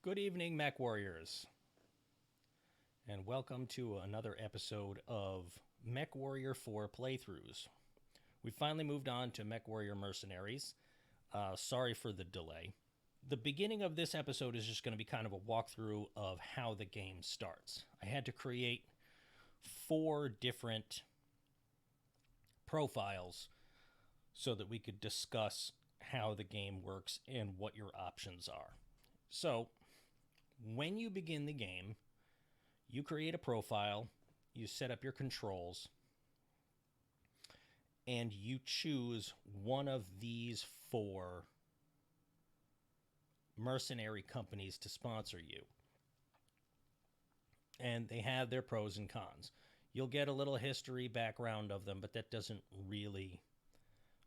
Good evening, Mechwarriors, and welcome to another episode of Mechwarrior 4 playthroughs. We finally moved on to Mechwarrior Mercenaries. Sorry for the delay. The beginning of this episode is just going to be kind of a walkthrough of how the game starts. I had to create 4 different profiles so that we could discuss how the game works and what your options are. So, when you begin the game, you create a profile, you set up your controls, and you choose one of these 4 mercenary companies to sponsor you. And they have their pros and cons. You'll get a little history background of them, but that doesn't really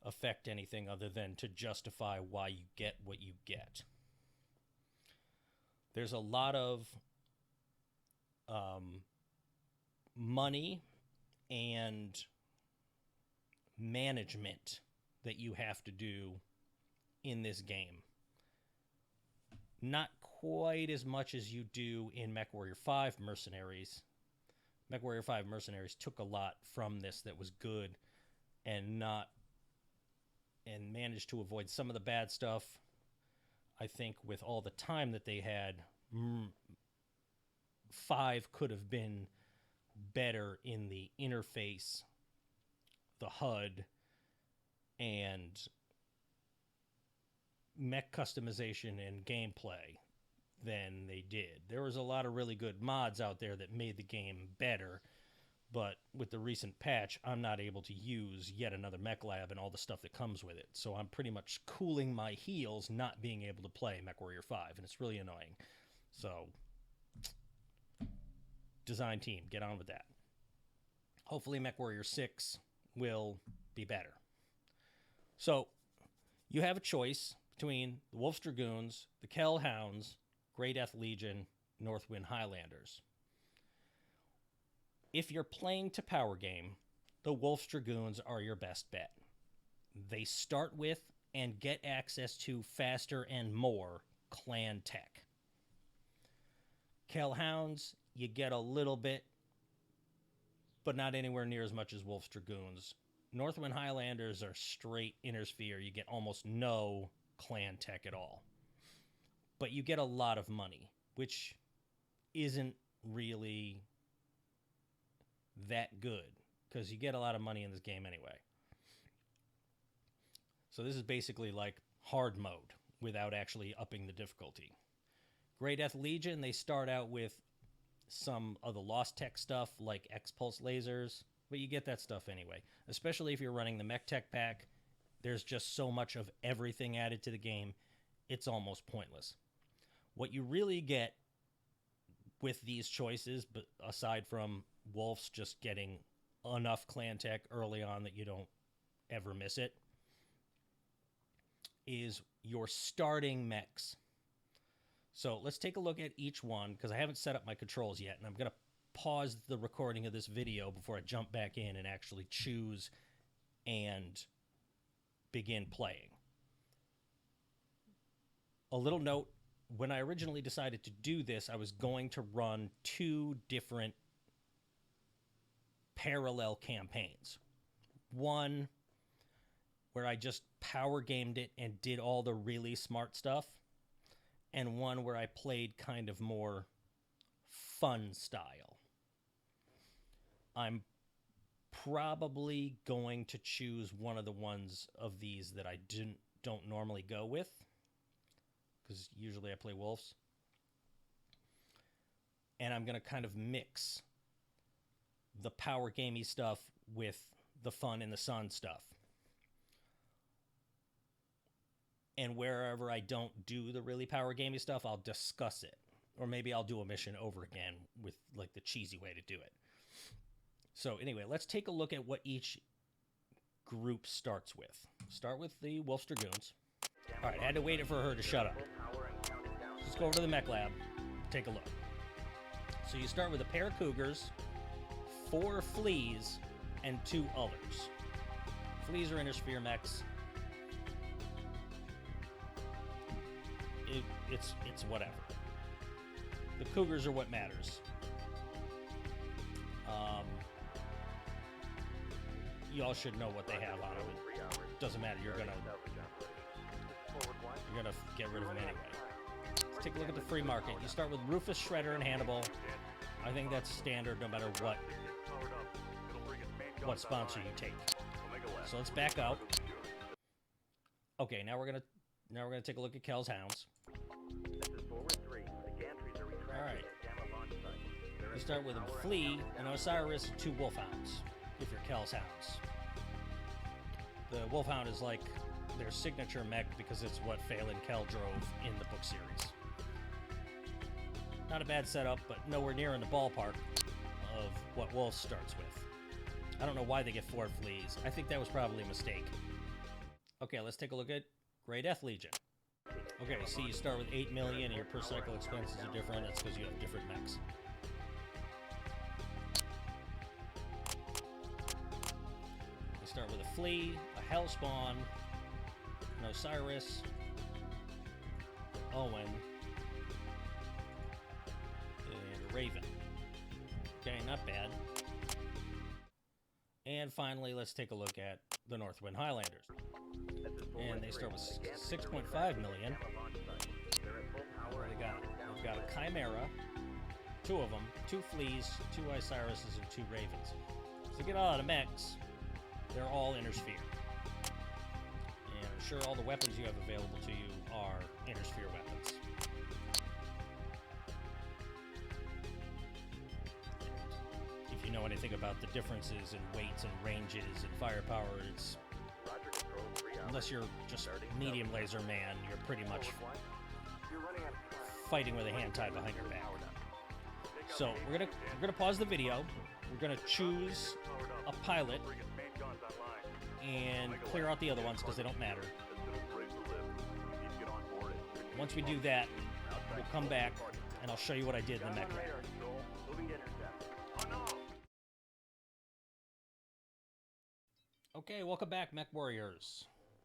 affect anything other than to justify why you get what you get. There's a lot of money and management that you have to do in this game. Not quite as much as you do in Mechwarrior 5 Mercenaries. Mechwarrior 5 Mercenaries took a lot from this that was good and managed to avoid some of the bad stuff. I think with all the time that they had, 5 could have been better in the interface, the HUD, and mech customization and gameplay than they did. There was a lot of really good mods out there that made the game better, but with the recent patch, I'm not able to use yet another mech lab and all the stuff that comes with it. So I'm pretty much cooling my heels not being able to play Mechwarrior 5, and it's really annoying. So, design team, get on with that. Hopefully Mechwarrior 6 will be better. So, you have a choice between the Wolf's Dragoons, the Kell Hounds, Grey Death Legion, Northwind Highlanders. If you're playing to power game, the Wolf's Dragoons are your best bet. They start with and get access to faster and more clan tech. Kell Hounds, you get a little bit, but not anywhere near as much as Wolf's Dragoons. Northwind Highlanders are straight inner sphere. You get almost no clan tech at all. But you get a lot of money, which isn't really that good, because you get a lot of money in this game anyway. So this is basically like hard mode without actually upping the difficulty. Grey Death Legion, they start out with some of the Lost Tech stuff like X-Pulse lasers, but you get that stuff anyway. Especially if you're running the Mech Tech pack, there's just so much of everything added to the game, it's almost pointless. What you really get with these choices, but aside from Wolf's just getting enough clan tech early on that you don't ever miss it, is your starting mechs. So let's take a look at each one, because I haven't set up my controls yet, and I'm going to pause the recording of this video before I jump back in and actually choose and begin playing. A little note, when I originally decided to do this, I was going to run 2 different parallel campaigns. One where I just power gamed it and did all the really smart stuff, and one where I played kind of more fun style. I'm probably going to choose one of the ones of these that I don't normally go with, because usually I play Wolves. And I'm going to kind of mix the power gamey stuff with the fun and the sun stuff. And wherever I don't do the really power gamey stuff, I'll discuss it. Or maybe I'll do a mission over again with like the cheesy way to do it. So anyway, let's take a look at what each group starts with. Start with the Wolf's Dragoons. All right, I had to wait for her to shut up. Let's go over to the mech lab. Take a look. So you start with a pair of Cougars, 4 Fleas, and 2 Ullers. Fleas are inner sphere mechs. It's whatever. The Cougars are what matters. Y'all should know what they have on them. It doesn't matter. You're gonna get rid of them anyway. Let's take a look at the free market. You start with Rufus, Shredder, and Hannibal. I think that's standard no matter what sponsor you take. So let's back up. Okay, now we're gonna take a look at Kel's Hounds. Alright. You start with a Flea, an Osiris, and 2 Wolfhounds if you're Kel's Hounds. The Wolfhound is like their signature mech because it's what Phelan Kell drove in the book series. Not a bad setup, but nowhere near in the ballpark of what Wolf starts with. I don't know why they get 4 Fleas. I think that was probably a mistake. Okay, let's take a look at Grey Death Legion. Okay, see, you start with 8 million and your per cycle expenses are different. That's because you have different mechs. You start with a Flea, a Hellspawn, an Osiris, Owen, and a Raven. Okay, not bad. And finally, let's take a look at the Northwind Highlanders. And they start with 6.5 million. What do they got? They've got a Chimera, 2 of them, 2 Fleas, 2 Isirises, and 2 Ravens. So to get a lot of mechs, they're all Inner Sphere. And I'm sure all the weapons you have available to you are Inner Sphere weapons. If you know anything about the differences in weights and ranges and firepower, it's... Unless you're just medium laser man, you're pretty much fighting with a hand tied behind your back. So we're gonna pause the video. We're gonna choose a pilot and clear out the other ones because they don't matter. Once we do that, we'll come back and I'll show you what I did in the mech lab. Okay, welcome back, Mechwarriors.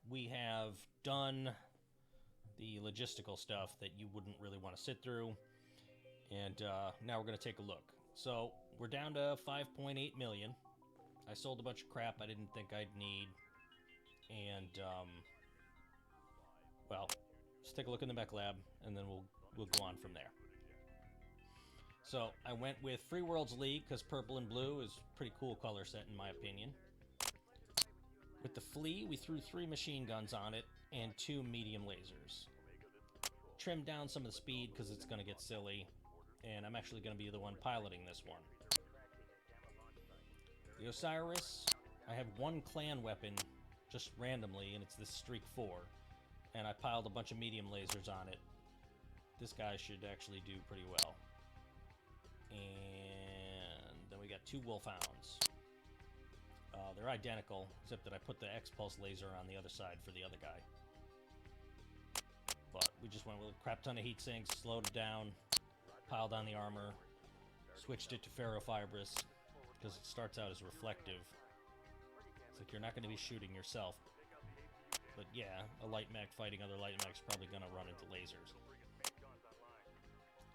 We have done the logistical stuff that you wouldn't really want to sit through, and now we're going to take a look. So we're down to 5.8 million. I sold a bunch of crap I didn't think I'd need, and well, let's take a look in the mech lab, and then we'll go on from there. So I went with Free Worlds League because purple and blue is a pretty cool color set in my opinion. With the Flea, we threw 3 machine guns on it and 2 medium lasers. Trimmed down some of the speed because it's going to get silly, and I'm actually going to be the one piloting this one. The Osiris, I have 1 clan weapon just randomly, and it's this Streak 4, and I piled a bunch of medium lasers on it. This guy should actually do pretty well. And then we got 2 Wolfhounds. They're identical, except that I put the X-Pulse laser on the other side for the other guy. But we just went with a crap ton of heat sinks, slowed it down, piled on the armor, switched it to ferrofibrous, because it starts out as reflective. It's like you're not going to be shooting yourself. But yeah, a light mech fighting other light mechs probably going to run into lasers.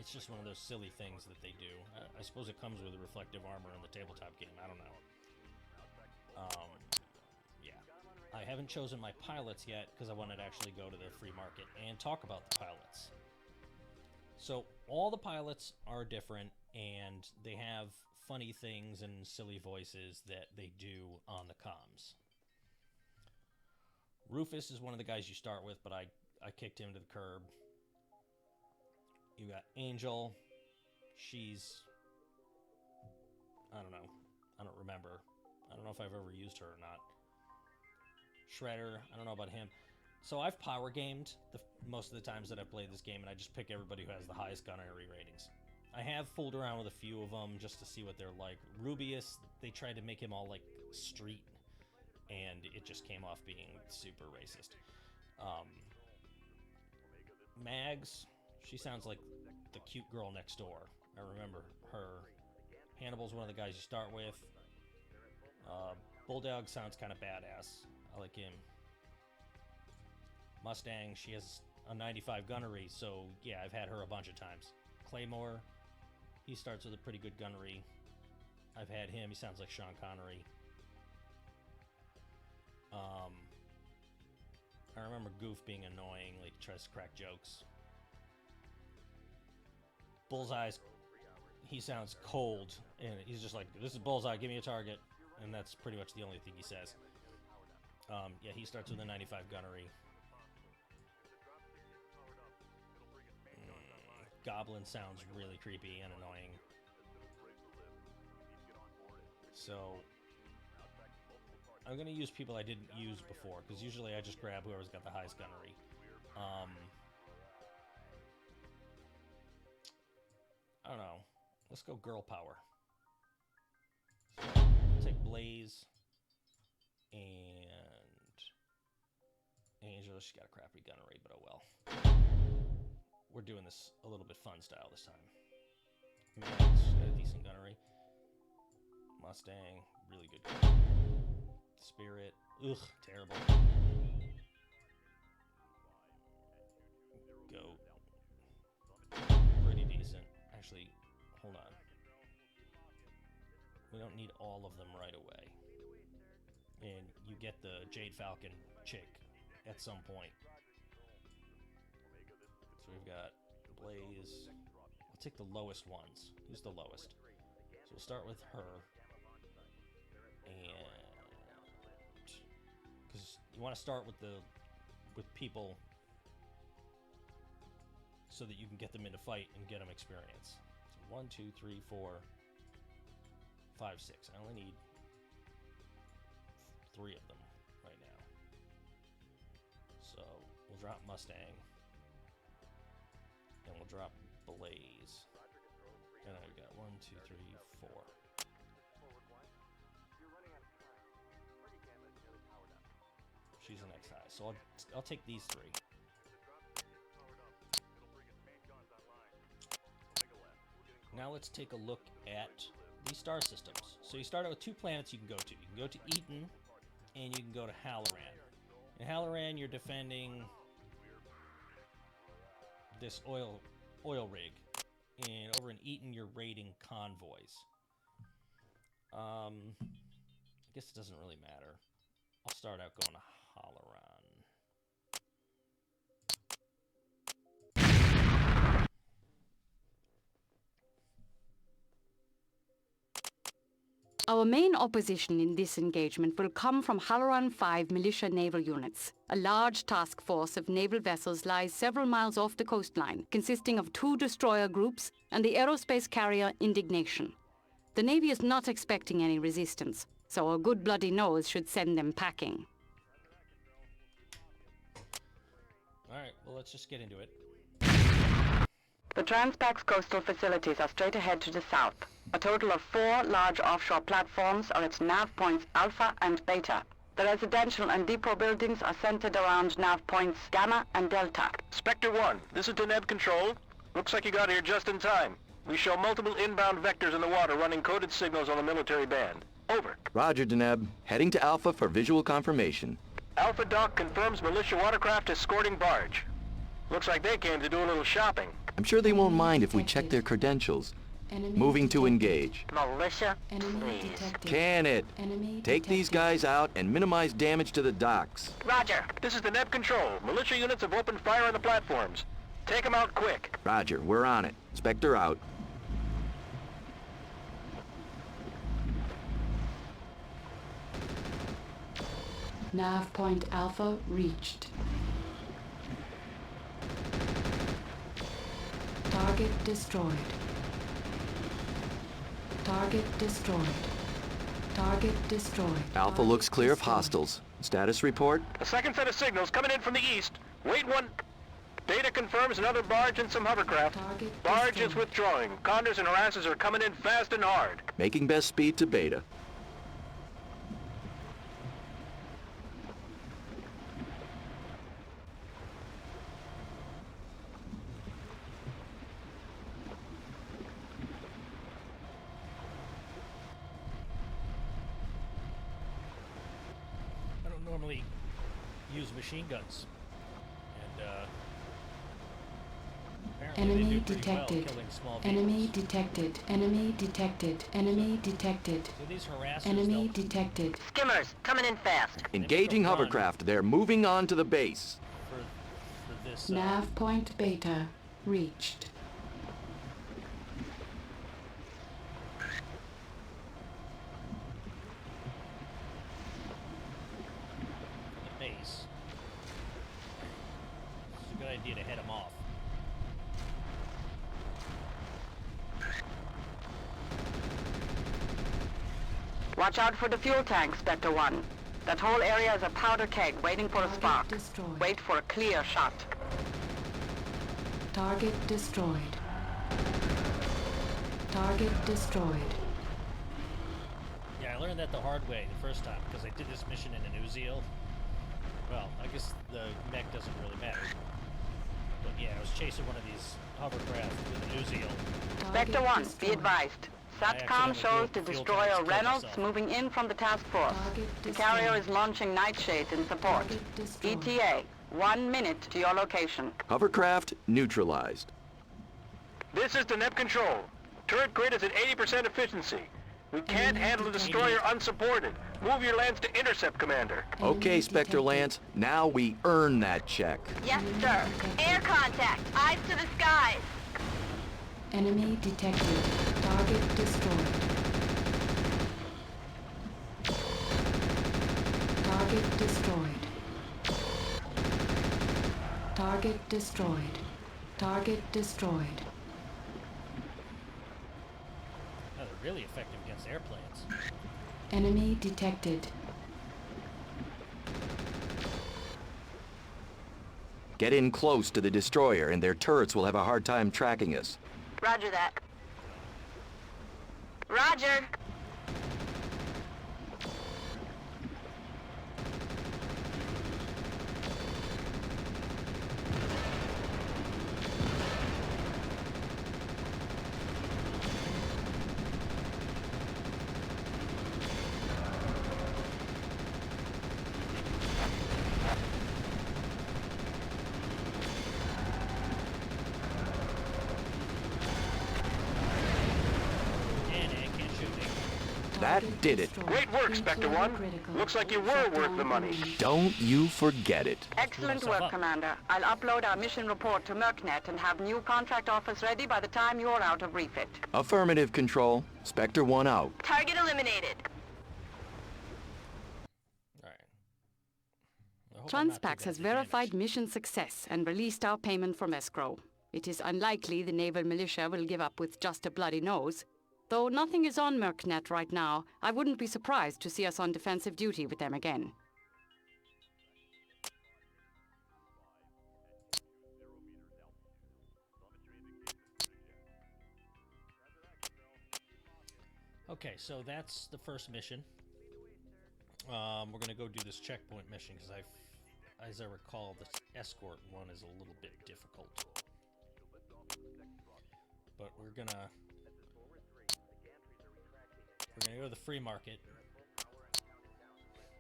It's just one of those silly things that they do. I suppose it comes with a reflective armor in the tabletop game. I don't know. Yeah. I haven't chosen my pilots yet because I wanted to actually go to the free market and talk about the pilots. So all the pilots are different and they have funny things and silly voices that they do on the comms. Rufus is one of the guys you start with, but I kicked him to the curb. You got Angel. She's... I don't know. I don't remember. I don't know if I've ever used her or not. Shredder, I don't know about him. So I've power gamed most of the times that I've played this game, and I just pick everybody who has the highest gunnery ratings. I have fooled around with a few of them just to see what they're like. Rubius, they tried to make him all like street, and it just came off being super racist. Mags, she sounds like the cute girl next door. I remember her. Hannibal's one of the guys you start with. Bulldog sounds kind of badass. I like him. Mustang, she has a 95 gunnery, so yeah, I've had her a bunch of times. Claymore, He starts with a pretty good gunnery. I've had him. He sounds like Sean Connery. I remember Goof being annoying, like tries to crack jokes. Bullseye's, he sounds cold, and he's just like, "This is Bullseye, give me a target," and that's pretty much the only thing he says. Yeah, he starts with a 95 gunnery. Goblin sounds really creepy and annoying. So I'm going to use people I didn't use before, because usually I just grab whoever's got the highest gunnery. I don't know. Let's go girl power. So I'll take Blaze and Angel. She's got a crappy gunnery, but oh well. We're doing this a little bit fun style this time. Max, got a decent gunnery. Mustang, really good gunnery. Spirit, ugh, terrible. Goat, pretty decent. Actually, hold on. We don't need all of them right away. And you get the Jade Falcon chick at some point. So we've got Blaze. I'll take the lowest ones. Who's the lowest? So we'll start with her. And because you want to start with people so that you can get them into fight and get them experience. So 1, 2, 3, 4, 5, 6. I only need 3 of them right now. So we'll drop Mustang. And we'll drop Blaze. And I've got 1, 2, 3, 4. She's the next high. So I'll take these 3. Now let's take a look at these star systems. So you start out with 2 planets you can go to. You can go to Eaton, and you can go to Halloran. In Halloran, you're defending this oil rig, and over in Eaton, you're raiding convoys. I guess it doesn't really matter. I'll start out going to Halloran. Our main opposition in this engagement will come from Halloran V militia naval units. A large task force of naval vessels lies several miles off the coastline, consisting of 2 destroyer groups and the aerospace carrier Indignation. The Navy is not expecting any resistance, so a good bloody nose should send them packing. Alright, well, let's just get into it. The Transpax coastal facilities are straight ahead to the south. A total of 4 large offshore platforms are at nav points Alpha and Beta. The residential and depot buildings are centered around nav points Gamma and Delta. Spectre 1, this is Deneb Control. Looks like you got here just in time. We show multiple inbound vectors in the water running coded signals on the military band. Over. Roger, Deneb. Heading to Alpha for visual confirmation. Alpha Doc confirms militia watercraft escorting barge. Looks like they came to do a little shopping. I'm sure they won't mind if we check their credentials. Moving to engage. Militia, please. Can it? Take these guys out and minimize damage to the docks. Roger. This is Deneb Control. Militia units have opened fire on the platforms. Take them out quick. Roger, we're on it. Spectre out. Nav point Alpha reached. Target destroyed. Target destroyed. Target destroyed. Alpha looks clear of hostiles. Status report? A second set of signals coming in from the east. Wait one. Data confirms another barge and some hovercraft. Target Barge is destroyed. withdrawing. Condors and harasses are coming in fast and hard. Making best speed to Beta. I don't normally use machine guns. And Apparently Enemy they do pretty well detected. killing small Enemy vehicles. detected. Enemy detected. Enemy detected. So these harassers, Enemy detected. Skimmers, coming in fast. Engaging run. hovercraft. They're moving on to the base. for this... Nav point beta reached. the base. It's a good idea to head them off. Watch out for the fuel tank, Spectre 1. That whole area is a powder keg waiting for a spark. Destroyed. Wait for a clear shot. Target destroyed. Target destroyed. Yeah, I learned that the hard way the first time because I did this mission in an Uziel. Well, I guess the mech doesn't really matter. But yeah, I was chasing one of these hovercraft with an Uziel. Spectre 1, be advised. SATCOM accidentally shows blew the up the fuel destroyer tanks, killed Reynolds myself. moving in from the task force. Target The destroyed. carrier is launching nightshades in support. Target destroyed. ETA, 1 minute to your location. Hovercraft neutralized. This is Deneb Control. Turret grid is at 80% efficiency. We can't handle the destroyer unsupported. Move your lance to intercept, Commander. Okay, Spectre detected. Lance. Now we earn that check. Yes, sir. Air contact. Eyes to the skies. Enemy detected. Target destroyed. Target destroyed. Target destroyed. Target destroyed. Oh, they're really effective against airplanes. Enemy detected. Get in close to the destroyer and their turrets will have a hard time tracking us. Roger that. Roger. And it can't shoot me. That did it. Great work, Spectre 1. Looks like you were worth the money. Don't you forget it. Excellent myself work, up. Commander. I'll upload our mission report to MERCnet and have new contract offers ready by the time you're out of refit. Affirmative, Control. Spectre 1 out. Target eliminated. Alright. I hope I'm not too Transpax has badly verified damaged. mission success and released our payment from escrow. It is unlikely the naval militia will give up with just a bloody nose. Though nothing is on MERCnet right now, I wouldn't be surprised to see us on defensive duty with them again. Okay, so that's the first mission. We're gonna go do this checkpoint mission because as I recall, the escort one is a little bit difficult. But we're gonna go to the free market.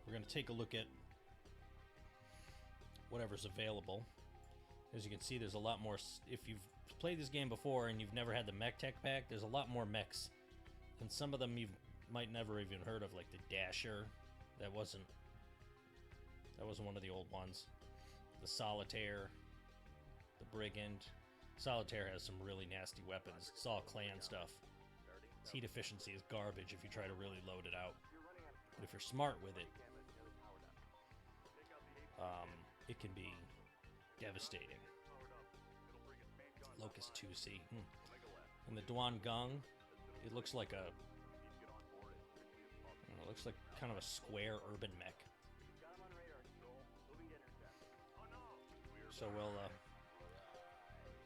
We're gonna take a look at whatever's available. As you can see, there's a lot more. If you've played this game before and you've never had the mech tech pack, there's a lot more mechs. And some of them you might never even heard of, like the Dasher. That wasn't one of the old ones. The Solitaire, the Brigand. Solitaire has some really nasty weapons. It's all clan stuff. Its heat efficiency is garbage if you try to really load it out. But if you're smart with it, it can be devastating. Locust 2C. And the Duan Gong, it looks like a... it looks like kind of a square urban mech. So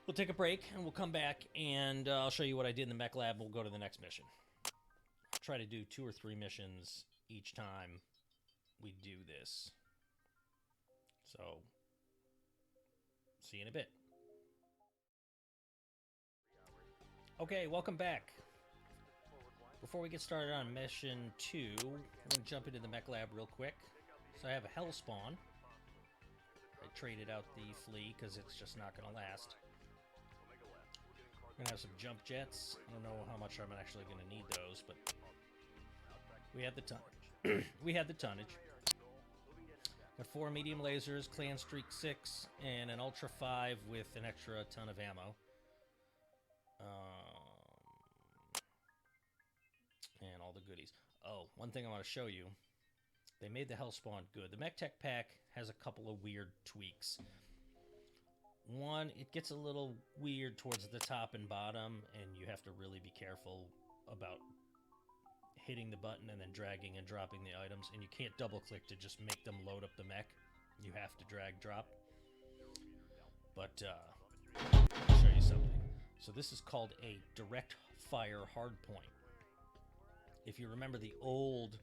we'll take a break and we'll come back and I'll show you what I did in the mech lab and we'll go to the next mission. I'll try to do 2 or 3 missions each time we do this. So, see you in a bit. Okay, welcome back. Before we get started on mission 2, I'm going to jump into the mech lab real quick. So I have a Hellspawn. I traded out the flea because it's just not going to last. We're gonna have some jump jets. I don't know how much I'm actually gonna need those, but we had the tonnage. We had the tonnage. Got 4 medium lasers, Clan Streak 6, and an Ultra 5 with an extra ton of ammo. And all the goodies. Oh, one thing I want to show you. They made the Hellspawn good. The Mech Tech Pack has a couple of weird tweaks. One, it gets a little weird towards the top and bottom, and you have to really be careful about hitting the button and then dragging and dropping the items, and you can't double click to just make them load up the mech. You have to drag drop. But I'll show you something. So this is called a direct fire hardpoint. If you remember the old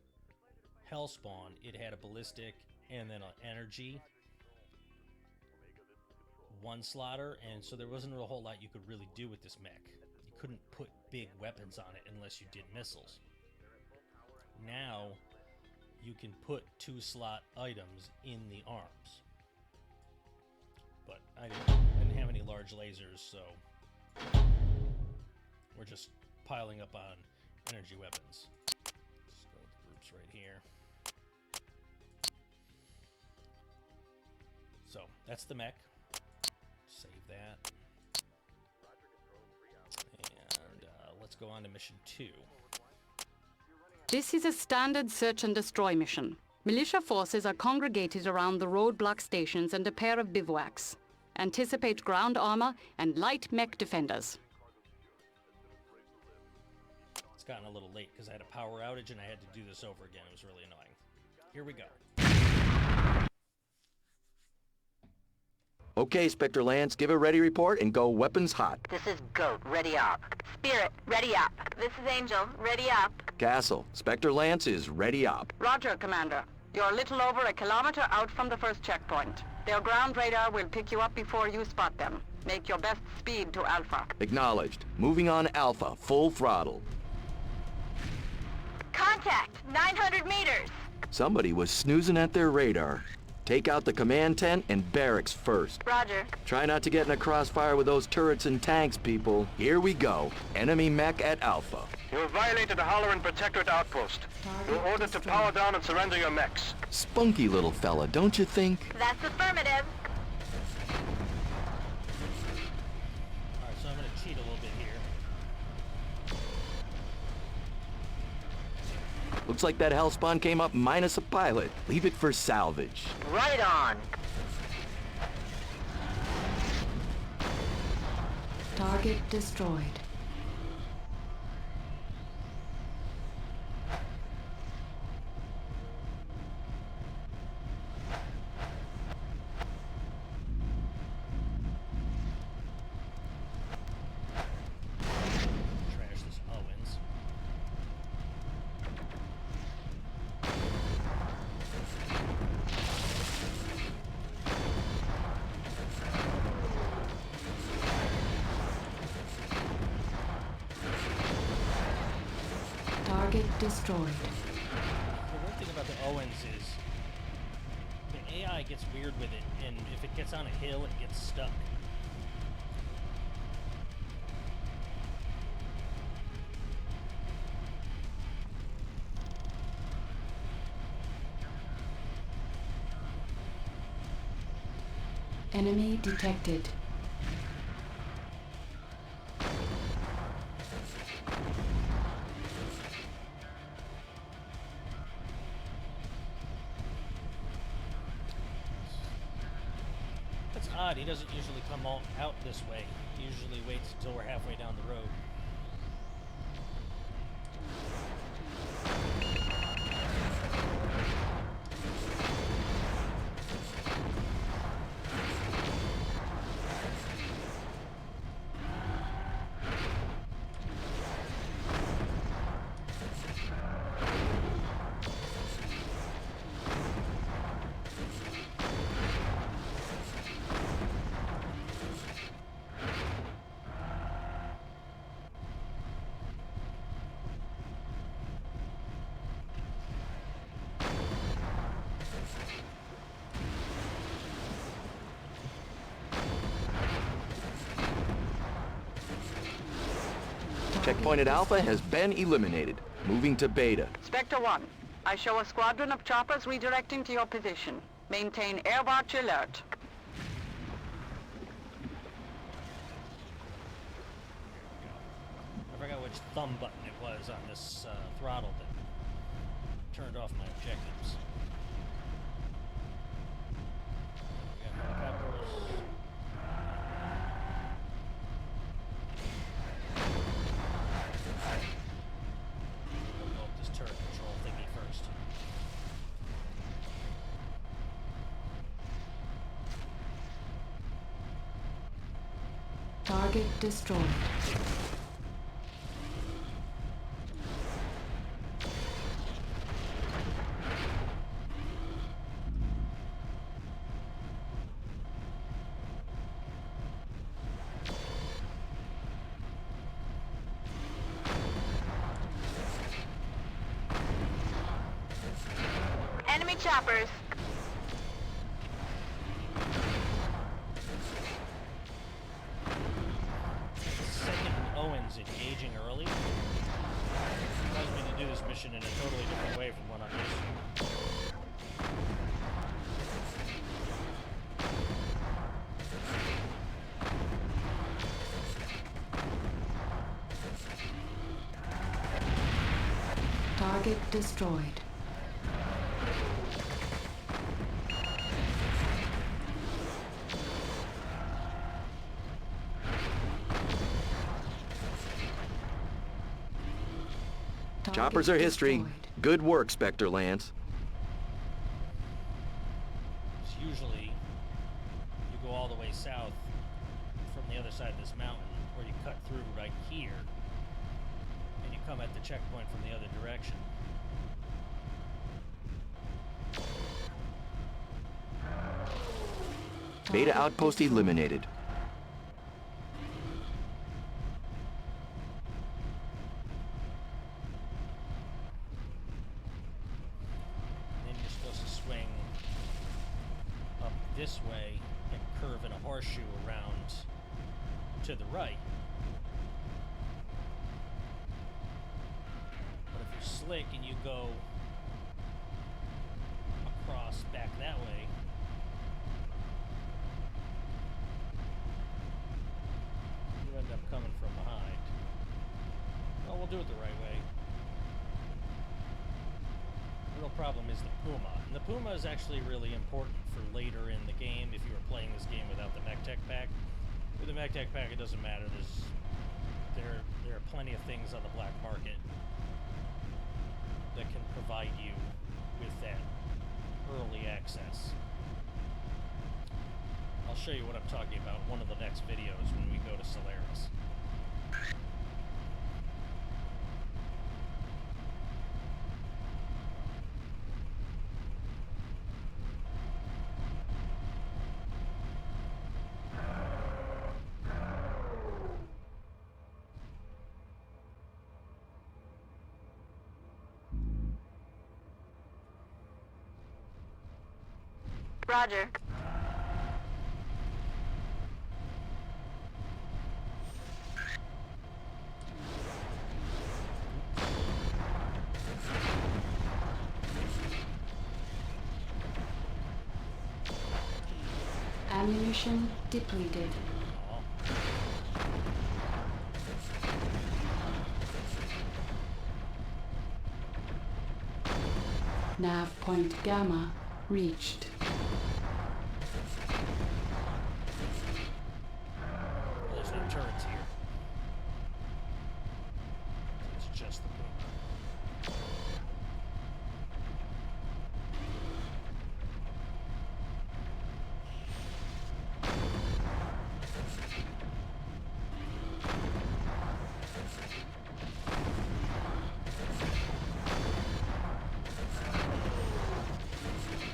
Hellspawn, it had a ballistic and then an energy one-slotter, and so there wasn't a whole lot you could really do with this mech. You couldn't put big weapons on it unless you did missiles. Now, you can put 2-slot items in the arms. But I didn't have any large lasers, so we're just piling up on energy weapons. Let's go with the groups right here. So, that's the mech. Save that. And let's go on to mission 2. This is a standard search and destroy mission. Militia forces are congregated around the roadblock stations and a pair of bivouacs. Anticipate ground armor and light mech defenders. It's gotten a little late because I had a power outage and I had to do this over again. It was really annoying. Here we go. Okay, Spectre Lance, give a ready report and go weapons hot. This is Goat, ready up. Spirit, ready up. This is Angel, ready up. Castle, Spectre Lance is ready up. Roger, Commander. You're a little over a kilometer out from the first checkpoint. Their ground radar will pick you up before you spot them. Make your best speed to Alpha. Acknowledged. Moving on Alpha, full throttle. Contact! 900 meters! Somebody was snoozing at their radar. Take out the command tent and barracks first. Roger. Try not to get in a crossfire with those turrets and tanks, people. Here we go. Enemy mech at Alpha. You have violated the Halloran Protectorate outpost. You're ordered to power down and surrender your mechs. Spunky little fella, don't you think? That's affirmative. Alright, so I'm going to cheat a little bit here. Looks like that Hellspawn came up minus a pilot. Leave it for salvage. Right on. Target destroyed. Trash this Owens. Target destroyed. The weird thing about the Owens is the AI gets weird with it, and if it gets on a hill, it gets stuck. Enemy detected. That's odd. He doesn't usually come out this way. He usually waits until we're halfway down the road. Checkpoint at Alpha has been eliminated. Moving to Beta. Spectre 1, I show a squadron of choppers redirecting to your position. Maintain air watch alert. I forgot which thumb button it was on this throttle that turned off my objectives. We got helicopters. We'll go up this turret control thingy first. Target destroyed. Enemy choppers. Second Owens engaging early allows me to do this mission in a totally different way from what I'm used to. Target destroyed. Choppers are history. Good work, Spectre Lance. It's usually you go all the way south from the other side of this mountain, or you cut through right here, and you come at the checkpoint from the other direction. Beta outpost eliminated. Then you're supposed to swing up this way and curve in a horseshoe around to the right. But if you're slick and you go across back that way, you end up coming from behind. Well, we'll do it the right way. The real problem is the Puma. And the Puma is actually really important for later in the game if you were playing this game without the Mech Tech Pack. With the Mech Tech Pack, it doesn't matter. There are plenty of things on the black market that can provide you with that early access. I'll show you what I'm talking about in one of the next videos when we go to Solaris. Roger. Ammunition depleted. Nav point Gamma reached. There's no turrets here. It's just the Puma.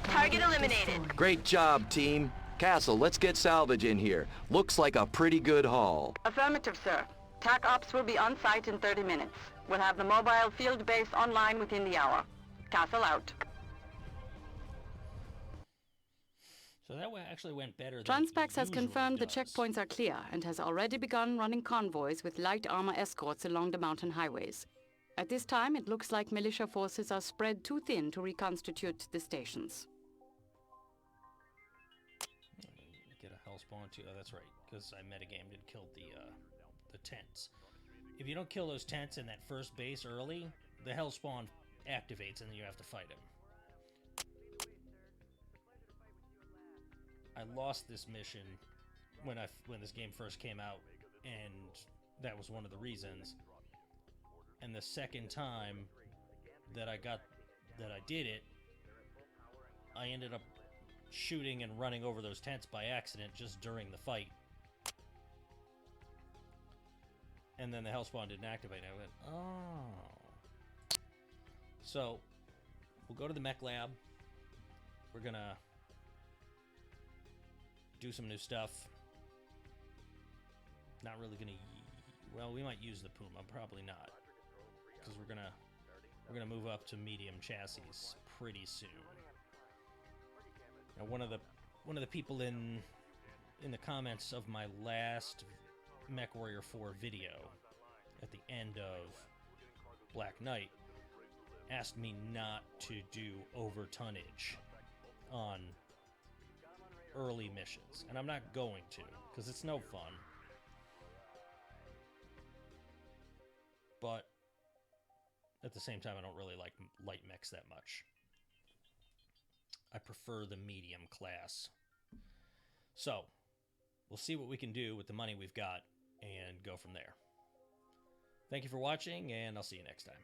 Target eliminated. Great job, team. Castle, let's get salvage in here. Looks like a pretty good haul. Affirmative, sir. TAC Ops will be on site in 30 minutes. We'll have the mobile field base online within the hour. Castle out. So that actually went better than it Transpax has usually confirmed the does. checkpoints are clear and has already begun running convoys with light armor escorts along the mountain highways. At this time, it looks like militia forces are spread too thin to reconstitute the stations. Get a hellspawn too. Oh, that's right, because I metagamed and killed the tents. If you don't kill those tents in that first base early, the hellspawn activates and then you have to fight him. I lost this mission when this game first came out, and that was one of the reasons. And the second time that I did it, I ended up shooting and running over those tents by accident just during the fight. And then the hellspawn didn't activate. I went, oh. So, we'll go to the mech lab. We're gonna do some new stuff. Not really gonna... Well, we might use the Puma. Probably not. Because we're gonna move up to medium chassis pretty soon. Now, one of the people in the comments of my last Mechwarrior 4 video at the end of Black Knight asked me not to do over tonnage on early missions, and I'm not going to because it's no fun. But at the same time, I don't really like light mechs that much. I prefer the medium class. So, we'll see what we can do with the money we've got and go from there. Thank you for watching, and I'll see you next time.